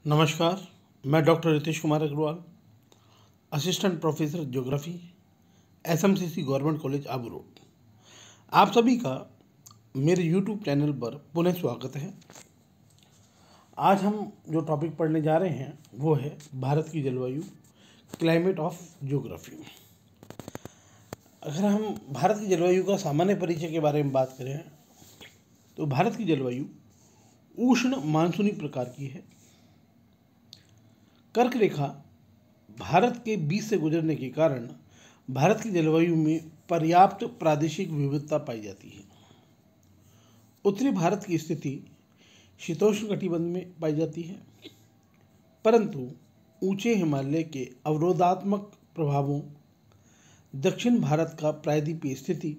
नमस्कार। मैं doctor Ritesh Kumar Agarwal, assistant professor geography, SMCC government college Abu road. आप सभी का मेरे यूट्यूब चैनल पर पुनः स्वागत है। आज हम जो टॉपिक पढ़ने जा रहे हैं वो है भारत की जलवायु, क्लाइमेट ऑफ ज्योग्राफी। अगर हम भारत की जलवायु का सामान्य परिचय के बारे में बात करें तो भारत की जलवायु उष्ण मानसूनी प्रकार की है। कर्क रेखा भारत के बीच से गुजरने के कारण भारत की जलवायु में पर्याप्त प्रादेशिक विविधता पाई जाती है। उत्तरी भारत की स्थिति शीतोष्ण कटिबंध में पाई जाती है, परंतु ऊंचे हिमालय के अवरोधात्मक प्रभावों, दक्षिण भारत का प्रायद्वीपीय स्थिति,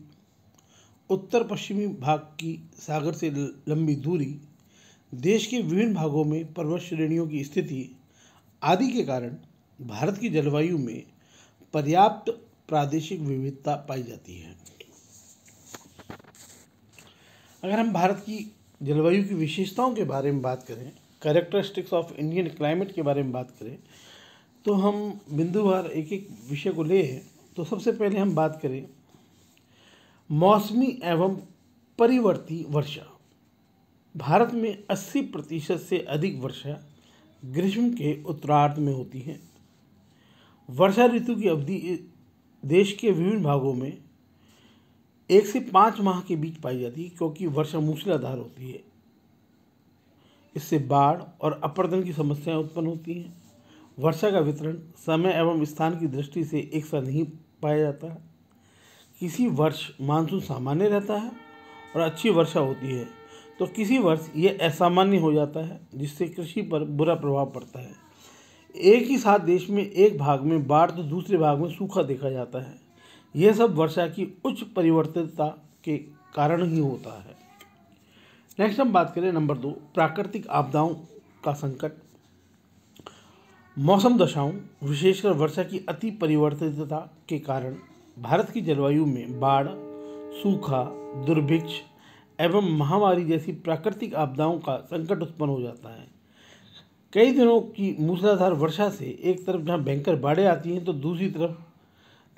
उत्तर पश्चिमी भाग की सागर से लंबी दूरी, देश के विभिन्न भागों में पर्वत श्रेणियों की स्थिति आदि के कारण भारत की जलवायु में पर्याप्त प्रादेशिक विविधता पाई जाती है। अगर हम भारत की जलवायु की विशेषताओं के बारे में बात करें, कैरेक्टरिस्टिक्स ऑफ इंडियन क्लाइमेट के बारे में बात करें, तो हम बिंदुवार एक एक विषय को ले हैं। तो सबसे पहले हम बात करें मौसमी एवं परिवर्ती वर्षा। भारत में 80% से अधिक वर्षा ग्रीष्म के उत्तरार्ध में होती है। वर्षा ऋतु की अवधि देश के विभिन्न भागों में 1 से 5 माह के बीच पाई जाती है, क्योंकि वर्षा मूसलाधार होती है। इससे बाढ़ और अपर्दन की समस्याएं उत्पन्न होती हैं। वर्षा का वितरण समय एवं स्थान की दृष्टि से एक सा नहीं पाया जाता है। किसी वर्ष मानसून सामान्य रहता है और अच्छी वर्षा होती है, तो किसी वर्ष ये असामान्य हो जाता है, जिससे कृषि पर बुरा प्रभाव पड़ता है। एक ही साथ देश में एक भाग में बाढ़ तो दूसरे भाग में सूखा देखा जाता है। यह सब वर्षा की उच्च परिवर्तितता के कारण ही होता है। नेक्स्ट हम बात करें नंबर 2, प्राकृतिक आपदाओं का संकट। मौसम दशाओं, विशेषकर वर्षा की अति परिवर्तितता के कारण भारत की जलवायु में बाढ़, सूखा, दुर्भिक्ष एवं महामारी जैसी प्राकृतिक आपदाओं का संकट उत्पन्न हो जाता है। कई दिनों की मूसलाधार वर्षा से एक तरफ जहां भयंकर बाढ़ें आती हैं, तो दूसरी तरफ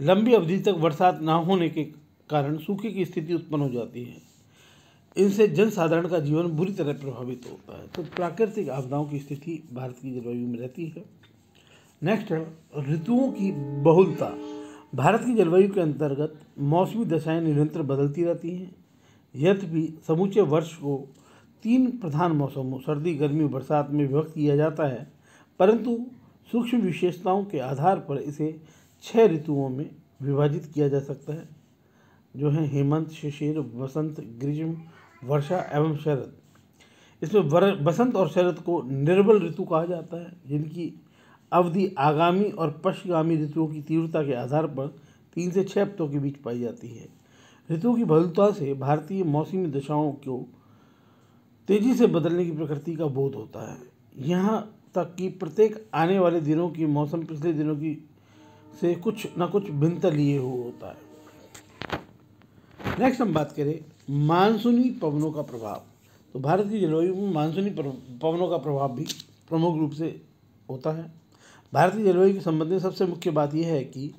लंबी अवधि तक बरसात न होने के कारण सूखे की स्थिति उत्पन्न हो जाती है। इनसे जनसाधारण का जीवन बुरी तरह प्रभावित होता है। तो प्राकृतिक आपदाओं की स्थिति भारत की जलवायु में रहती है। नेक्स्ट है ऋतुओं की बहुलता। भारत की जलवायु के अंतर्गत मौसमी दशाएं निरंतर बदलती रहती हैं। यद्यपि समूचे वर्ष को 3 प्रधान मौसमों सर्दी, गर्मी, बरसात में विभक्त किया जाता है, परंतु सूक्ष्म विशेषताओं के आधार पर इसे 6 ऋतुओं में विभाजित किया जा सकता है, जो है हेमंत, शिशिर, वसंत, ग्रीष्म, वर्षा एवं शरद। इसमें बसंत और शरद को निर्बल ऋतु कहा जाता है, जिनकी अवधि आगामी और पश्चिगामी ऋतुओं की तीव्रता के आधार पर 3 से 6 हफ्तों के बीच पाई जाती है। ऋतुओं की बहुलता से भारतीय मौसमी दशाओं को तेजी से बदलने की प्रकृति का बोध होता है। यहाँ तक कि प्रत्येक आने वाले दिनों की मौसम पिछले दिनों की से कुछ न कुछ भिन्नता लिए हुए होता है। नेक्स्ट हम बात करें मानसूनी पवनों का प्रभाव। तो भारत की जलवायु में मानसूनी पवनों का प्रभाव भी प्रमुख रूप से होता है। भारत की जलवायु के संबंध में सबसे मुख्य बात यह है कि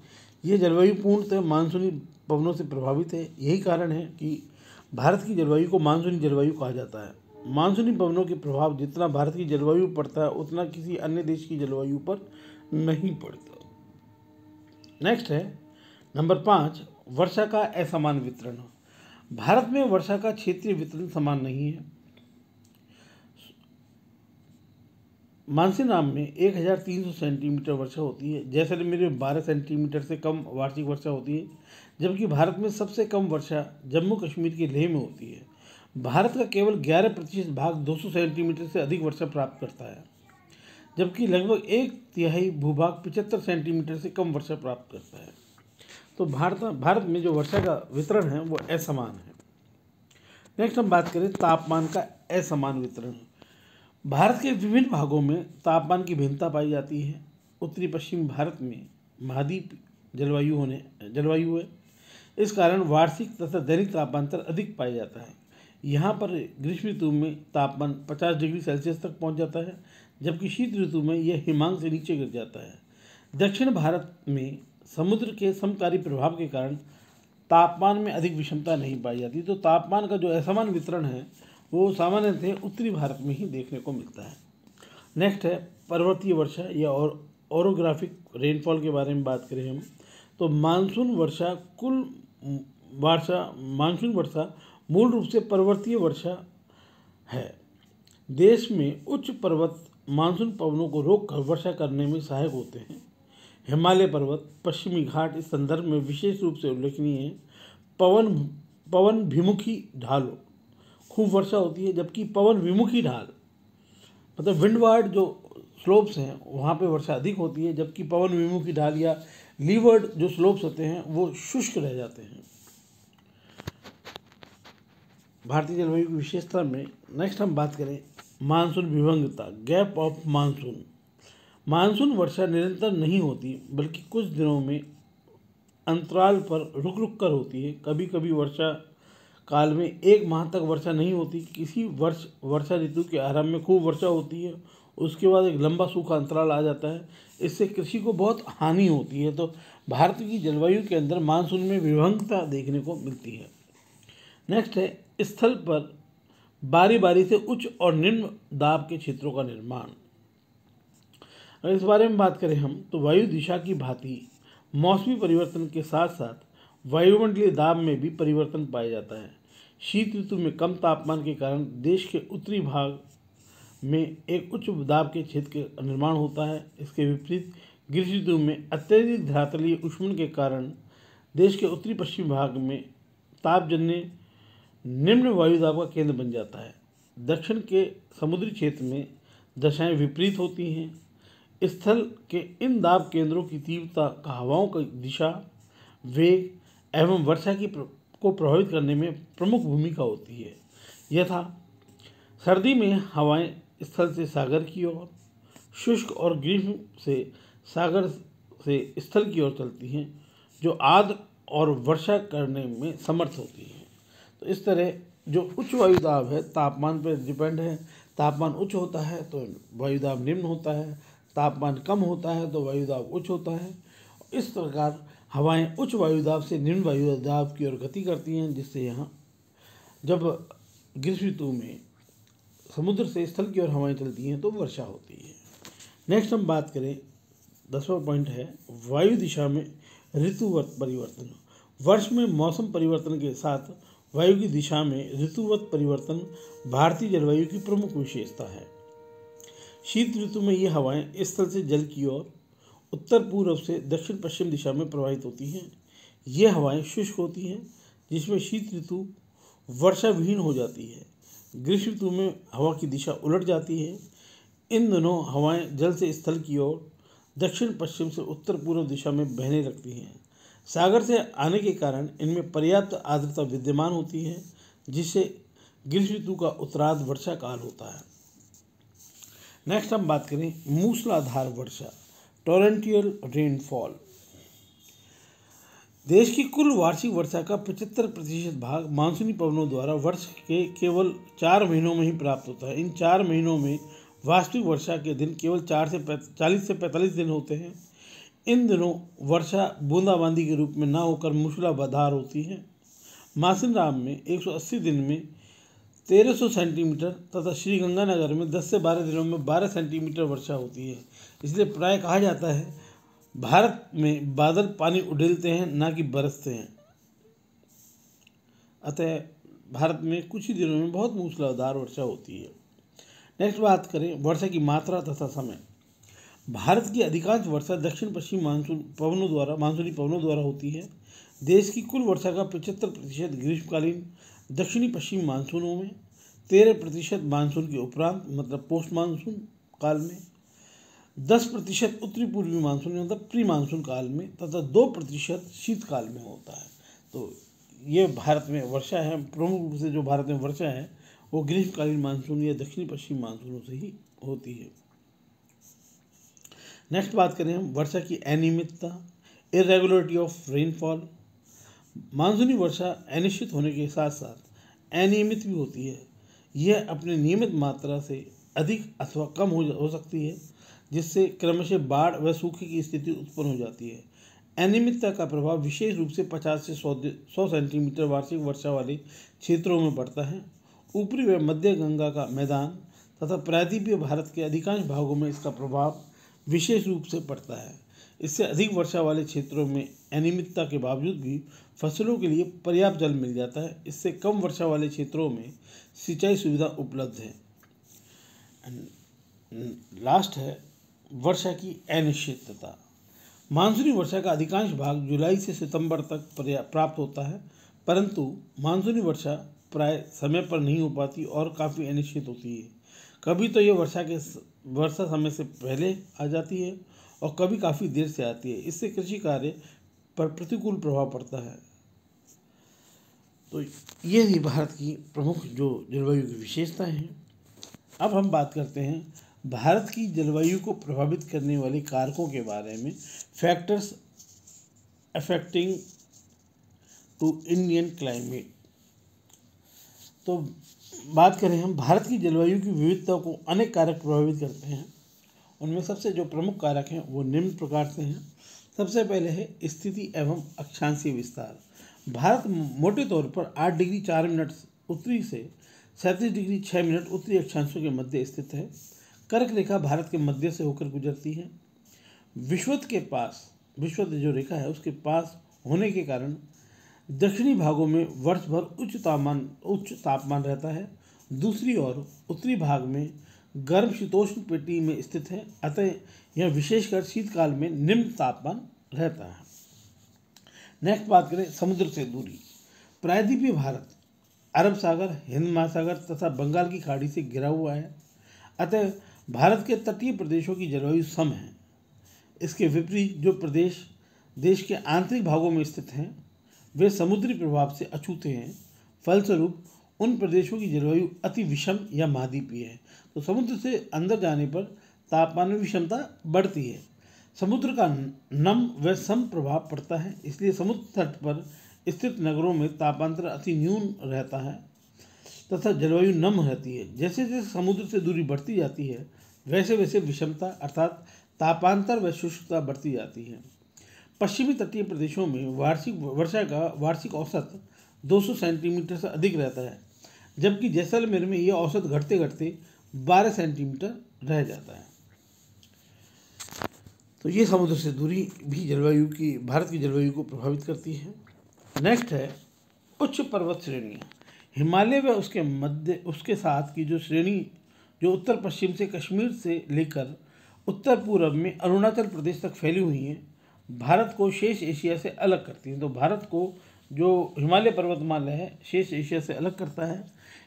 यह जलवायु पूर्णतः मानसूनी पवनों से प्रभावित है। यही कारण है कि भारत की जलवायु को मानसूनी जलवायु कहा जाता है। मानसूनी पवनों के प्रभाव जितना भारत की जलवायु पड़ता है, उतना किसी अन्य देश की जलवायु पर नहीं पड़ता। नेक्स्ट है नंबर 5, वर्षा का असमान वितरण। भारत में वर्षा का क्षेत्रीय वितरण समान नहीं है। मानसून में 1300 सेंटीमीटर वर्षा होती है। जैसलमेर में 12 सेंटीमीटर से कम वार्षिक वर्षा होती है, जबकि भारत में सबसे कम वर्षा जम्मू कश्मीर के लेह में होती है। भारत का केवल 11% भाग 200 सेंटीमीटर से अधिक वर्षा प्राप्त करता है, जबकि लगभग 1/3 भूभाग 75 सेंटीमीटर से कम वर्षा प्राप्त करता है। तो भारत में जो वर्षा का वितरण है वो असमान है। नेक्स्ट हम बात करें तापमान का असमान वितरण। भारत के विभिन्न भागों में तापमान की भिन्नता पाई जाती है। उत्तरी पश्चिमी भारत में महाद्वीप जलवायु है। इस कारण वार्षिक तथा दैनिक तापांतर अधिक पाया जाता है। यहाँ पर ग्रीष्म ऋतु में तापमान 50 डिग्री सेल्सियस तक पहुँच जाता है, जबकि शीत ऋतु में यह हिमांक से नीचे गिर जाता है। दक्षिण भारत में समुद्र के समकारी प्रभाव के कारण तापमान में अधिक विषमता नहीं पाई जाती, तो तापमान का जो असमान वितरण है वो सामान्यतः उत्तरी भारत में ही देखने को मिलता है। नेक्स्ट है पर्वतीय वर्षा या ओरोग्राफिक रेनफॉल के बारे में बात करें हम, तो मानसून वर्षा मूल रूप से पर्वतीय वर्षा है। देश में उच्च पर्वत मानसून पवनों को रोककर वर्षा करने में सहायक होते हैं। हिमालय पर्वत, पश्चिमी घाट इस संदर्भ में विशेष रूप से उल्लेखनीय है। पवन विमुखी ढाल खूब वर्षा होती है, जबकि पवन विमुखी ढाल मतलब विंडवार्ड जो स्लोप्स हैं वहाँ पे वर्षा अधिक होती है, जबकि पवन विमुखी ढाल या लीवर्ड जो स्लोप्स होते हैं वो शुष्क रह जाते हैं। भारतीय जलवायु की विशेषता में नेक्स्ट हम बात करें मानसून विभंगता, गैप ऑफ मानसून। मानसून वर्षा निरंतर नहीं होती, बल्कि कुछ दिनों में अंतराल पर रुक रुक कर होती है। कभी कभी वर्षा काल में एक माह तक वर्षा नहीं होती। किसी वर्ष वर्षा ऋतु के आरंभ में खूब वर्षा होती है, उसके बाद एक लंबा सूखा अंतराल आ जाता है। इससे कृषि को बहुत हानि होती है। तो भारत की जलवायु के अंदर मानसून में विभंगता देखने को मिलती है। नेक्स्ट है स्थल पर बारी बारी से उच्च और निम्न दाब के क्षेत्रों का निर्माण। अगर इस बारे में बात करें हम, तो वायु दिशा की भांति मौसमी परिवर्तन के साथ साथ वायुमंडलीय दाब में भी परिवर्तन पाया जाता है। शीत ऋतु में कम तापमान के कारण देश के उत्तरी भाग में एक उच्च दाब के क्षेत्र का निर्माण होता है। इसके विपरीत ग्रीष्म ऋतु में अत्यधिक धरातलीय ऊष्मन के कारण देश के उत्तरी पश्चिमी भाग में तापजन्य निम्न वायुदाब का केंद्र बन जाता है। दक्षिण के समुद्री क्षेत्र में दशाएं विपरीत होती हैं। स्थल के इन दाब केंद्रों की तीव्रता का हवाओं की दिशा, वेग एवं वर्षा को प्रभावित करने में प्रमुख भूमिका होती है। यथा सर्दी में हवाएं स्थल से सागर की ओर, शुष्क और ग्रीष्म से सागर से स्थल की ओर चलती हैं, जो आर्द्र और वर्षा करने में समर्थ होती हैं। तो इस तरह जो उच्च वायुदाब है तापमान पर डिपेंड है। तापमान उच्च होता है तो वायुदाब निम्न होता है, तापमान कम होता है तो वायुदाब उच्च होता है। इस प्रकार हवाएं उच्च वायुदाब से निम्न वायुदाब की ओर गति करती हैं, जिससे यहाँ जब ग्रीष्म ऋतु में समुद्र से स्थल की ओर हवाएं चलती हैं तो वर्षा होती है। नेक्स्ट हम बात करें 10वां पॉइंट है वायु दिशा में ऋतुवत परिवर्तन। वर्ष में मौसम परिवर्तन के साथ वायु की दिशा में ऋतुवत परिवर्तन भारतीय जलवायु की प्रमुख विशेषता है। शीत ऋतु में ये हवाएं स्थल से जल की ओर उत्तर पूर्व से दक्षिण पश्चिम दिशा में प्रवाहित होती हैं। ये हवाएं शुष्क होती हैं, जिसमें शीत ऋतु वर्षा विहीन हो जाती है। ग्रीष्म ऋतु में हवा की दिशा उलट जाती है। इन दोनों हवाएं जल से स्थल की ओर दक्षिण पश्चिम से उत्तर पूर्व दिशा में बहने लगती हैं। सागर से आने के कारण इनमें पर्याप्त आर्द्रता विद्यमान होती है, जिससे ग्रीष्म ऋतु का उत्तरार्ध वर्षा काल होता है। नेक्स्ट हम बात करें मूसलाधार वर्षा, टोरेंटियल रेनफॉल। देश की कुल वार्षिक वर्षा का 75% भाग मानसूनी पवनों द्वारा वर्ष के केवल 4 महीनों में ही प्राप्त होता है। इन 4 महीनों में वास्तविक वर्षा के दिन केवल 40 से 45 दिन होते हैं। इन दिनों वर्षा बूंदाबांदी के रूप में न होकर मूसलाधार होती है। मासिनराम में 180 दिन में 1300 सेंटीमीटर तथा श्रीगंगानगर में 10 से 12 दिनों में 12 सेंटीमीटर वर्षा होती है। इसलिए प्राय कहा जाता है भारत में बादल पानी उड़ेलते हैं, ना कि बरसते हैं। अतः भारत में कुछ ही दिनों में बहुत मूसलाधार वर्षा होती है। नेक्स्ट बात करें वर्षा की मात्रा तथा समय। भारत की अधिकांश वर्षा दक्षिण पश्चिम मानसूनी पवनों द्वारा होती है। देश की कुल वर्षा का 75% ग्रीष्मकालीन दक्षिणी पश्चिम मानसूनों में, 13% मानसून के उपरांत मतलब पोस्ट मानसून काल में, 10% उत्तरी पूर्वी मानसून मतलब प्री मानसून काल में तथा 2% शीतकाल में होता है। तो ये भारत में वर्षा है। प्रमुख रूप से जो भारत में वर्षा है वो ग्रीष्मकालीन मानसून या दक्षिणी पश्चिम मानसूनों से ही होती है। नेक्स्ट बात करें हम वर्षा की अनियमितता, इरेगुलरिटी ऑफ रेनफॉल। मानसूनी वर्षा अनिश्चित होने के साथ साथ अनियमित भी होती है। यह अपने नियमित मात्रा से अधिक अथवा कम हो सकती है, जिससे क्रमशः बाढ़ व सूखे की स्थिति उत्पन्न हो जाती है। अनियमितता का प्रभाव विशेष रूप से 50 से 100 सेंटीमीटर वार्षिक वर्षा वाले क्षेत्रों में पड़ता है। ऊपरी व मध्य गंगा का मैदान तथा प्रायद्वीपीय भारत के अधिकांश भागों में इसका प्रभाव विशेष रूप से पड़ता है। इससे अधिक वर्षा वाले क्षेत्रों में अनियमितता के बावजूद भी फसलों के लिए पर्याप्त जल मिल जाता है। इससे कम वर्षा वाले क्षेत्रों में सिंचाई सुविधा उपलब्ध है। लास्ट है वर्षा की अनिश्चितता। मानसूनी वर्षा का अधिकांश भाग जुलाई से सितंबर तक प्राप्त होता है, परंतु मानसूनी वर्षा प्राय समय पर नहीं हो पाती और काफ़ी अनिश्चित होती है। कभी तो ये वर्षा समय से पहले आ जाती है और कभी काफ़ी देर से आती है। इससे कृषि कार्य पर प्रतिकूल प्रभाव पड़ता है। तो ये थी भारत की प्रमुख जो जलवायु की विशेषताएं हैं। अब हम बात करते हैं भारत की जलवायु को प्रभावित करने वाले कारकों के बारे में, factors affecting to Indian climate. तो बात करें हम भारत की जलवायु की विविधता को अनेक कारक प्रभावित करते हैं। उनमें सबसे जो प्रमुख कारक हैं वो निम्न प्रकार से हैं। सबसे पहले है स्थिति एवं अक्षांशीय विस्तार। भारत मोटे तौर पर 8 डिग्री 4 मिनट उत्तरी से 37 डिग्री 6 मिनट उत्तरी अक्षांशों के मध्य स्थित है। कर्क रेखा भारत के मध्य से होकर गुजरती है। विषुवत जो रेखा है उसके पास होने के कारण दक्षिणी भागों में वर्ष भर उच्च तापमान रहता है। दूसरी ओर उत्तरी भाग में गर्म शीतोष्ण पेटी में स्थित है, अतः यह विशेषकर शीतकाल में निम्न तापमान रहता है। नेक्स्ट बात करें समुद्र से दूरी। प्रायद्वीपीय भारत अरब सागर, हिंद महासागर तथा बंगाल की खाड़ी से घिरा हुआ है, अतः भारत के तटीय प्रदेशों की जलवायु सम है। इसके विपरीत जो प्रदेश देश के आंतरिक भागों में स्थित हैं वे समुद्री प्रभाव से अछूते हैं। फलस्वरूप उन प्रदेशों की जलवायु अति विषम या महाद्वीपीय है। तो समुद्र से अंदर जाने पर तापमान में विषमता बढ़ती है। समुद्र का नम व सम प्रभाव पड़ता है, इसलिए समुद्र तट पर स्थित नगरों में तापांतर अति न्यून रहता है तथा जलवायु नम रहती है। जैसे जैसे समुद्र से दूरी बढ़ती जाती है वैसे वैसे विषमता अर्थात तापांतर व शुष्कता बढ़ती जाती है। पश्चिमी तटीय प्रदेशों में वर्षा का वार्षिक औसत 200 सेंटीमीटर से अधिक रहता है, जबकि जैसलमेर में यह औसत घटते घटते 12 सेंटीमीटर रह जाता है। तो ये समुद्र से दूरी भी भारत की जलवायु को प्रभावित करती है। नेक्स्ट है उच्च पर्वत श्रेणियाँ। हिमालय व उसके साथ की जो श्रेणी जो उत्तर पश्चिम से कश्मीर से लेकर उत्तर पूर्व में अरुणाचल प्रदेश तक फैली हुई हैं, भारत को शेष एशिया से अलग करती हैं। तो भारत को जो हिमालय पर्वतमाला है शेष एशिया से अलग करता है।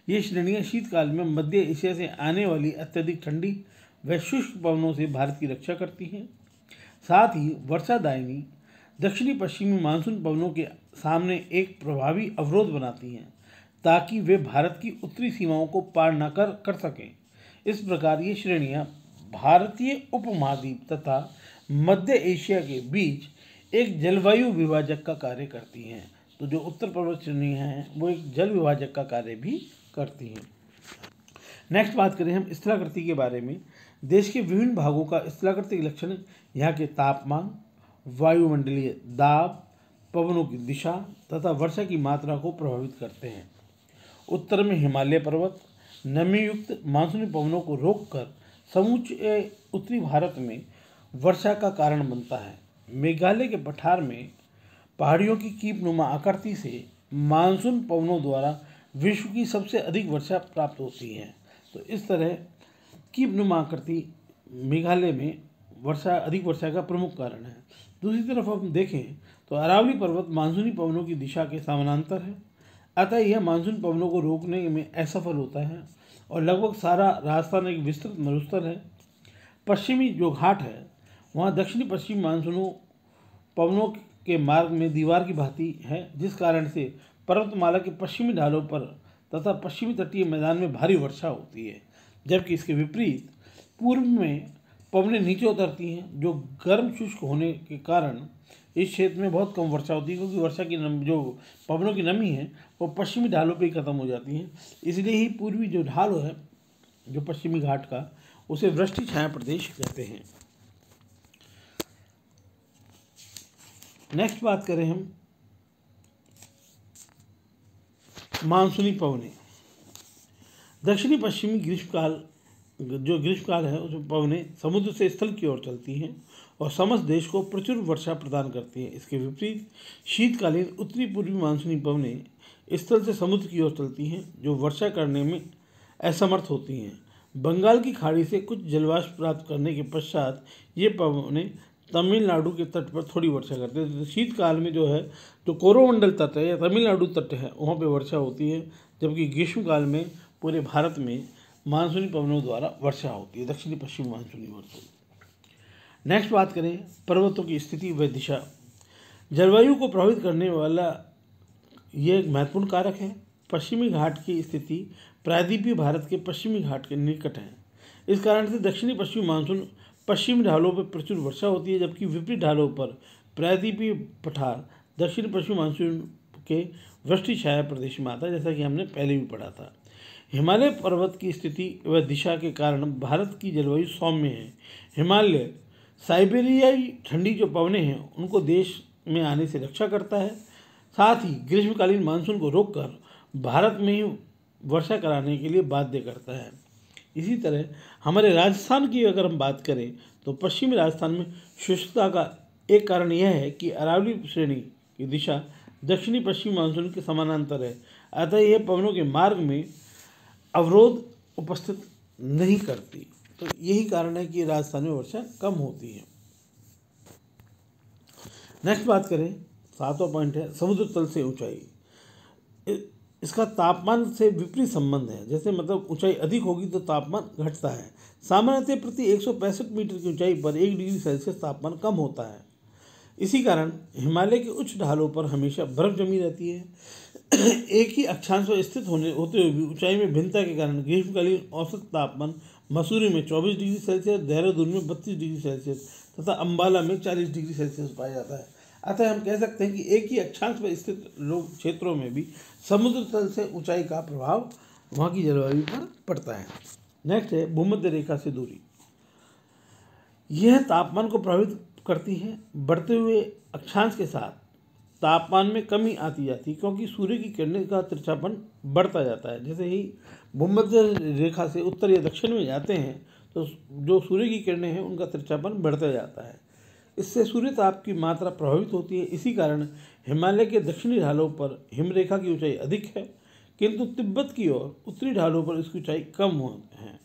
ये श्रेणियाँ शीतकाल में मध्य एशिया से आने वाली अत्यधिक ठंडी व शुष्क पवनों से भारत की रक्षा करती हैं। साथ ही वर्षादायिनी दक्षिणी पश्चिमी मानसून पवनों के सामने एक प्रभावी अवरोध बनाती हैं ताकि वे भारत की उत्तरी सीमाओं को पार न कर सकें। इस प्रकार ये श्रेणियाँ भारतीय उपमहाद्वीप तथा मध्य एशिया के बीच एक जलवायु विभाजक का कार्य करती हैं। तो जो उत्तर पर्वत श्रेणियाँ हैं वो एक जल विभाजक का कार्य भी करती हैं। नेक्स्ट बात करें हम स्थलाकृति के बारे में। देश के विभिन्न भागों का स्थलाकृतिक लक्षण यहाँ के तापमान, वायुमंडलीय दाब, पवनों की दिशा तथा वर्षा की मात्रा को प्रभावित करते हैं। उत्तर में हिमालय पर्वत नमी युक्त मानसूनी पवनों को रोककर समूचे उत्तरी भारत में वर्षा का कारण बनता है। मेघालय के पठार में पहाड़ियों की कीपनुमा आकृति से मानसून पवनों द्वारा विश्व की सबसे अधिक वर्षा प्राप्त होती है। तो इस तरह कीपनुमा आकृति मेघालय में अधिक वर्षा का प्रमुख कारण है। दूसरी तरफ हम देखें तो अरावली पर्वत मानसूनी पवनों की दिशा के समानांतर है, अतः यह मानसून पवनों को रोकने में असफल होता है और लगभग सारा राजस्थान एक विस्तृत मरुस्थल है। पश्चिमी जो घाट है वहाँ दक्षिणी पश्चिमी मानसूनों पवनों के मार्ग में दीवार की भांति है, जिस कारण से पर्वतमाला के पश्चिमी ढालों पर तथा पश्चिमी तटीय मैदान में भारी वर्षा होती है, जबकि इसके विपरीत पूर्व में पवनें नीचे उतरती हैं। जो गर्म शुष्क होने के कारण इस क्षेत्र में बहुत कम वर्षा होती है, क्योंकि वर्षा की जो पवनों की नमी है वो पश्चिमी ढालों पर ही खत्म हो जाती है। इसलिए ही पूर्वी जो ढाल है जो पश्चिमी घाट का, उसे वृष्टि छाया प्रदेश कहते हैं। नेक्स्ट बात करें हम मानसूनी पवनें। दक्षिणी पश्चिमी ग्रीष्मकाल, जो ग्रीष्मकाल है उसमें पवनें समुद्र से स्थल की ओर चलती हैं और समस्त देश को प्रचुर वर्षा प्रदान करती हैं। इसके विपरीत शीतकालीन उत्तरी पूर्वी मानसूनी पवनें स्थल से समुद्र की ओर चलती हैं, जो वर्षा करने में असमर्थ होती हैं। बंगाल की खाड़ी से कुछ जलवाष्प प्राप्त करने के पश्चात ये पवनें तमिलनाडु के तट पर थोड़ी वर्षा करते हैं। तो शीतकाल में जो है, जो कोरोमंडल तट है या तमिलनाडु तट है, वहाँ पे वर्षा होती है, जबकि ग्रीष्मकाल में पूरे भारत में मानसूनी पवनों द्वारा वर्षा होती है, दक्षिणी पश्चिमी मानसूनी वर्षा। नेक्स्ट बात करें पर्वतों की स्थिति व दिशा। जलवायु को प्रभावित करने वाला ये एक महत्वपूर्ण कारक है। पश्चिमी घाट की स्थिति प्रायद्वीपीय भारत के पश्चिमी घाट के निकट है। इस कारण से दक्षिणी पश्चिमी मानसून पश्चिमी ढालों पर प्रचुर वर्षा होती है, जबकि विपरीत ढालों पर प्रायद्वीपीय पठार दक्षिण पश्चिमी मानसून के वृष्टि छाया प्रदेश में आता है, जैसा कि हमने पहले भी पढ़ा था। हिमालय पर्वत की स्थिति व दिशा के कारण भारत की जलवायु सौम्य है। हिमालय साइबेरियाई ठंडी जो पवनें हैं उनको देश में आने से रक्षा करता है, साथ ही ग्रीष्मकालीन मानसून को रोककर भारत में ही वर्षा कराने के लिए बाध्य करता है। इसी तरह हमारे राजस्थान की अगर हम बात करें तो पश्चिमी राजस्थान में शुष्कता का एक कारण यह है कि अरावली श्रेणी की दिशा दक्षिणी पश्चिमी मानसून के समानांतर है, अतः यह पवनों के मार्ग में अवरोध उपस्थित नहीं करती। तो यही कारण है कि राजस्थान में वर्षा कम होती है। नेक्स्ट बात करें, 7वां पॉइंट है समुद्र तल से ऊंचाई। इसका तापमान से विपरीत संबंध है। जैसे मतलब ऊंचाई अधिक होगी तो तापमान घटता है। सामान्यतः प्रति 165 मीटर की ऊंचाई पर 1 डिग्री सेल्सियस तापमान कम होता है। इसी कारण हिमालय के उच्च ढालों पर हमेशा बर्फ जमी रहती है। एक ही अक्षांश पर स्थित होते हुए भी ऊंचाई में भिन्नता के कारण ग्रीष्मकालीन औसत तापमान मसूरी में 24 डिग्री सेल्सियस, देहरादून में 32 डिग्री सेल्सियस तथा अम्बाला में 40 डिग्री सेल्सियस पाया जाता है। अतः हम कह सकते हैं कि एक ही अक्षांश पर स्थित लोग क्षेत्रों में भी समुद्र तल से ऊंचाई का प्रभाव वहाँ की जलवायु पर पड़ता है। नेक्स्ट है भूमध्य रेखा से दूरी। यह तापमान को प्रभावित करती है। बढ़ते हुए अक्षांश के साथ तापमान में कमी आती जाती है, क्योंकि सूर्य की किरणें का तिरछापन बढ़ता जाता है। जैसे ही भूमध्य रेखा से उत्तर या दक्षिण में जाते हैं तो जो सूर्य की किरणें हैं उनका तिरछापन बढ़ता जाता है। इससे सूर्य ताप की मात्रा प्रभावित होती है। इसी कारण हिमालय के दक्षिणी ढालों पर हिमरेखा की ऊंचाई अधिक है, किंतु तिब्बत की ओर उत्तरी ढालों पर इसकी ऊंचाई कम है।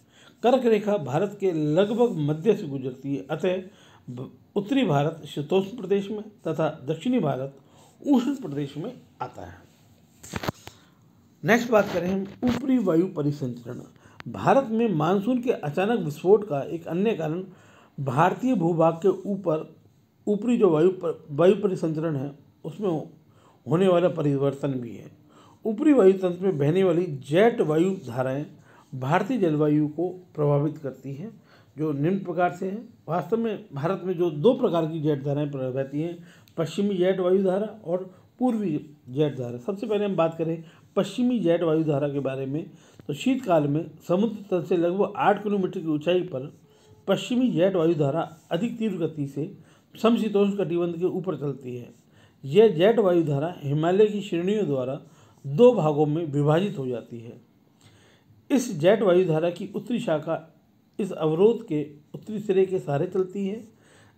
कर्क रेखा भारत के लगभग मध्य से गुजरती है, अतः उत्तरी भारत शीतोष्ण प्रदेश में तथा दक्षिणी भारत उष्ण प्रदेश में आता है। नेक्स्ट बात करें हम ऊपरी वायु परिसंचरण। भारत में मानसून के अचानक विस्फोट का एक अन्य कारण भारतीय भूभाग के ऊपरी जो वायु परिसंचरण है उसमें होने वाला परिवर्तन भी है। ऊपरी वायु तंत्र में बहने वाली जेट वायु धाराएं भारतीय जलवायु को प्रभावित करती हैं, जो निम्न प्रकार से हैं। वास्तव में भारत में जो 2 प्रकार की जेट धाराएं बहती हैं, पश्चिमी जेट वायुधारा और पूर्वी जेट धारा। सबसे पहले हम बात करें पश्चिमी जेट वायुधारा के बारे में, तो शीतकाल में समुद्र तल से लगभग 8 किलोमीटर की ऊंचाई पर पश्चिमी जेट वायुधारा अधिक तीव्र गति से समशीतोष्ण कटिबंध के ऊपर चलती है। यह जेट वायुधारा हिमालय की श्रेणियों द्वारा 2 भागों में विभाजित हो जाती है। इस जेट वायुधारा की उत्तरी शाखा इस अवरोध के उत्तरी सिरे के सहारे चलती है।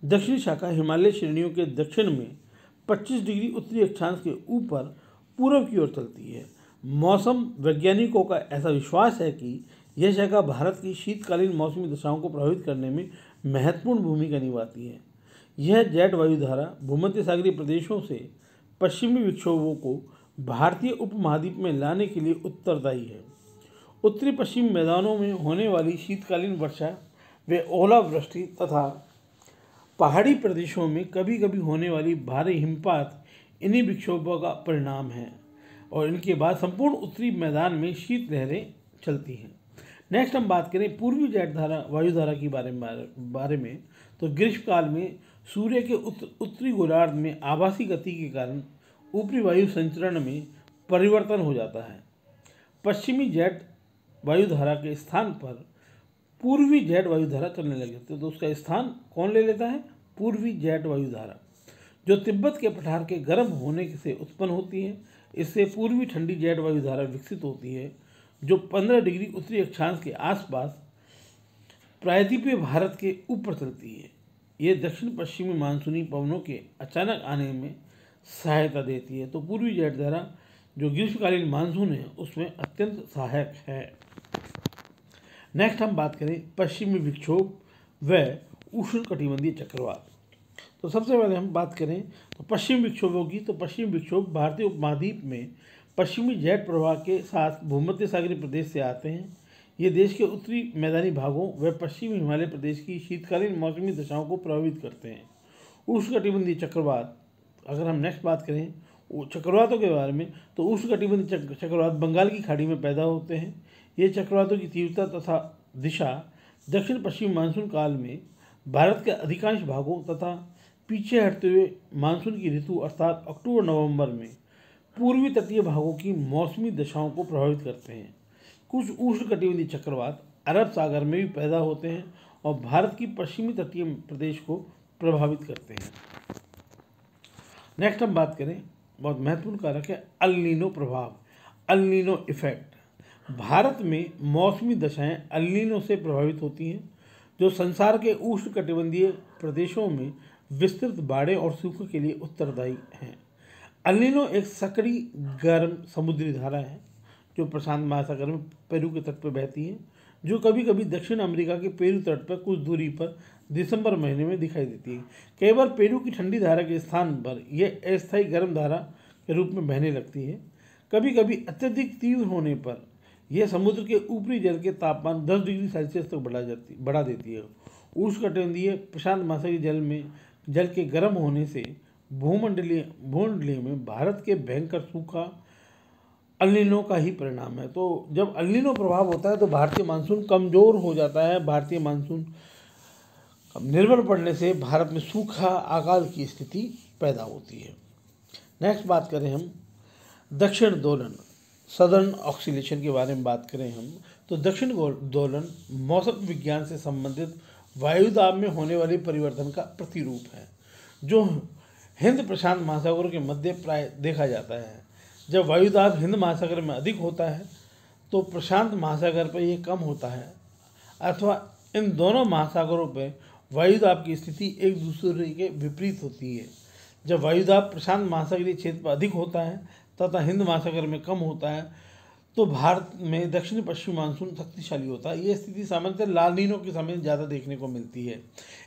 दक्षिणी शाखा हिमालय श्रेणियों के दक्षिण में 25 डिग्री उत्तरी अक्षांश के ऊपर पूर्व की ओर चलती है। मौसम वैज्ञानिकों का ऐसा विश्वास है कि यह शाखा भारत की शीतकालीन मौसमी दशाओं को प्रभावित करने में महत्वपूर्ण भूमिका निभाती है। यह जेट वायुधारा भूमध्य सागरीय प्रदेशों से पश्चिमी विक्षोभों को भारतीय उपमहाद्वीप में लाने के लिए उत्तरदायी है। उत्तरी पश्चिमी मैदानों में होने वाली शीतकालीन वर्षा व ओलावृष्टि तथा पहाड़ी प्रदेशों में कभी कभी होने वाली भारी हिमपात इन्हीं विक्षोभों का परिणाम है और इनके बाद संपूर्ण उत्तरी मैदान में शीत लहरें चलती हैं। नेक्स्ट हम बात करें पूर्वी जेट धारा वायुधारा के बारे में, तो ग्रीष्मकाल में सूर्य के उत्तरी गोलार्ध में आभासी गति के कारण ऊपरी वायु संचरण में परिवर्तन हो जाता है। पश्चिमी जेट वायुधारा के स्थान पर पूर्वी जेट वायुधारा चलने लग जाती है। तो उसका स्थान कौन ले लेता है? पूर्वी जेट वायुधारा, जो तिब्बत के पठार के गर्म होने से उत्पन्न होती है। इससे पूर्वी ठंडी जेट वायुधारा विकसित होती है, जो 15 डिग्री उत्तरी अक्षांश के आसपास प्रायद्वीपीय भारत के ऊपर चलती है। ये दक्षिण पश्चिमी मानसूनी पवनों के अचानक आने में सहायता देती है। तो पूर्वी जेट धारा जो ग्रीष्मकालीन मानसून है उसमें अत्यंत सहायक है। नेक्स्ट हम बात करें पश्चिमी विक्षोभ व उष्णकटिबंधीय चक्रवात। तो सबसे पहले हम बात करें तो पश्चिमी विक्षोभों की। तो पश्चिमी विक्षोभ भारतीय उपमहाद्वीप में पश्चिमी जेट प्रवाह के साथ भूमध्य सागरीय प्रदेश से आते हैं। ये देश के उत्तरी मैदानी भागों व पश्चिमी हिमालय प्रदेश की शीतकालीन मौसमी दशाओं को प्रभावित करते हैं। उष्णकटिबंधीय चक्रवात, अगर हम नेक्स्ट बात करें चक्रवातों के बारे में, तो उष्णकटिबंधीय चक्रवात बंगाल की खाड़ी में पैदा होते हैं। ये चक्रवातों की तीव्रता तथा दिशा दक्षिण पश्चिम मानसून काल में भारत के अधिकांश भागों तथा पीछे हटते हुए मानसून की ऋतु अर्थात अक्टूबर नवंबर में पूर्वी तटीय भागों की मौसमी दशाओं को प्रभावित करते हैं। कुछ उष्णकटिबंधीय चक्रवात अरब सागर में भी पैदा होते हैं और भारत की पश्चिमी तटीय प्रदेश को प्रभावित करते हैं। नेक्स्ट हम बात करें, बहुत महत्वपूर्ण कारक है अल नीनो प्रभाव, अल नीनो इफेक्ट। भारत में मौसमी दशाएं अल नीनो से प्रभावित होती हैं, जो संसार के उष्णकटिबंधीय प्रदेशों में विस्तृत बाढ़े और सूखे के लिए उत्तरदायी हैं। अल नीनो एक सकड़ी गर्म समुद्री धारा है जो प्रशांत महासागर में पेरू के तट पर बहती है, जो कभी कभी दक्षिण अमेरिका के पेरू तट पर कुछ दूरी पर दिसंबर महीने में दिखाई देती है। कई बार पेरू की ठंडी धारा के स्थान पर यह अस्थायी गर्म धारा के रूप में बहने लगती है। कभी कभी अत्यधिक तीव्र होने पर यह समुद्र के ऊपरी जल के तापमान 10 डिग्री सेल्सियस तक बढ़ा देती है। उष्णकटिबंधीय प्रशांत महासागरीय जल के गर्म होने से भूमंडलीय में भारत के भयंकर सूखा अल नीनो का ही परिणाम है। तो जब अल नीनो प्रभाव होता है तो भारतीय मानसून कमज़ोर हो जाता है। भारतीय मानसून निर्भर पड़ने से भारत में सूखा अकाल की स्थिति पैदा होती है। नेक्स्ट बात करें हम दक्षिण दोलन, सदर्न ऑक्सीलेशन के बारे में बात करें हम, तो दक्षिण दोलन मौसम विज्ञान से संबंधित वायुदाब में होने वाले परिवर्तन का प्रतिरूप है, जो हिंद प्रशांत महासागर के मध्य प्राय देखा जाता है। जब वायुदाब हिंद महासागर में अधिक होता है तो प्रशांत महासागर पर यह कम होता है, अथवा इन दोनों महासागरों पर वायुदाब की स्थिति एक दूसरे के विपरीत होती है। जब वायुदाब प्रशांत महासागरीय क्षेत्र पर अधिक होता है तथा हिंद महासागर में कम होता है तो भारत में दक्षिण पश्चिम मानसून शक्तिशाली होता है। ये स्थिति सामान्यतः लाल नीनो के समय ज़्यादा देखने को मिलती है।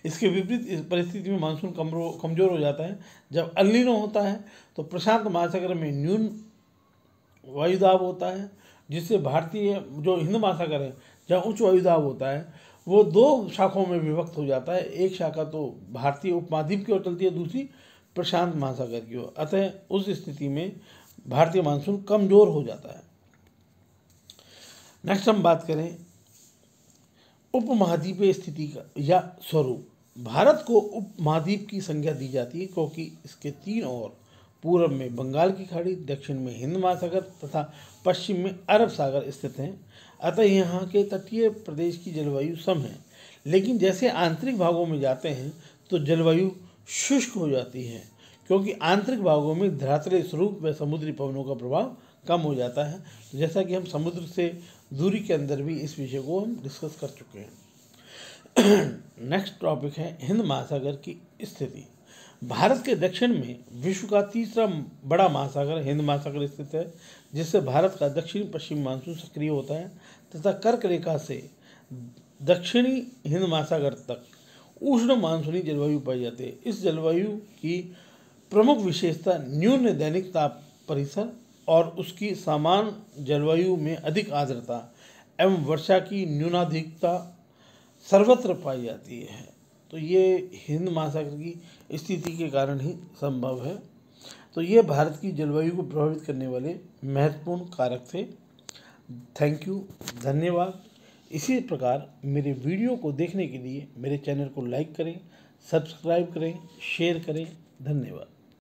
इसके विपरीत इस परिस्थिति में मानसून कमज़ोर हो जाता है। जब अल नीनो होता है तो प्रशांत महासागर में न्यून वायुदाब होता है, जिससे भारतीय जो हिंद महासागर है जहाँ उच्च वायुदाब होता है वो दो शाखाओं में विभक्त हो जाता है। एक शाखा तो भारतीय उपमहाद्वीप की ओर चलती है, दूसरी प्रशांत महासागर की ओर। अतः उस स्थिति में भारतीय मानसून कमज़ोर हो जाता है। नेक्स्ट हम बात करें उपमहाद्वीपीय स्थिति का या स्वरूप। भारत को उपमहाद्वीप की संज्ञा दी जाती है क्योंकि इसके तीन ओर पूर्व में बंगाल की खाड़ी, दक्षिण में हिंद महासागर तथा पश्चिम में अरब सागर स्थित हैं। अतः यहाँ के तटीय प्रदेश की जलवायु सम है, लेकिन जैसे आंतरिक भागों में जाते हैं तो जलवायु शुष्क हो जाती है, क्योंकि आंतरिक भागों में धरातलीय स्वरूप व समुद्री पवनों का प्रभाव कम हो जाता है। जैसा कि हम समुद्र से दूरी के अंदर भी इस विषय को हम डिस्कस कर चुके हैं। नेक्स्ट टॉपिक है हिंद महासागर की स्थिति। भारत के दक्षिण में विश्व का तीसरा बड़ा महासागर हिंद महासागर स्थित है, जिससे भारत का दक्षिण पश्चिम मानसून सक्रिय होता है तथा कर्क रेखा से दक्षिणी हिंद महासागर तक उष्ण मानसूनी जलवायु पाई जाती है। इस जलवायु की प्रमुख विशेषता न्यून दैनिक ताप परिसर और उसकी समान जलवायु में अधिक आर्द्रता एवं वर्षा की न्यूनाधिकता सर्वत्र पाई जाती है। तो ये हिंद महासागर की स्थिति के कारण ही संभव है। तो ये भारत की जलवायु को प्रभावित करने वाले महत्वपूर्ण कारक थे। थैंक यू, धन्यवाद। इसी प्रकार मेरे वीडियो को देखने के लिए मेरे चैनल को लाइक करें, सब्सक्राइब करें, शेयर करें। धन्यवाद।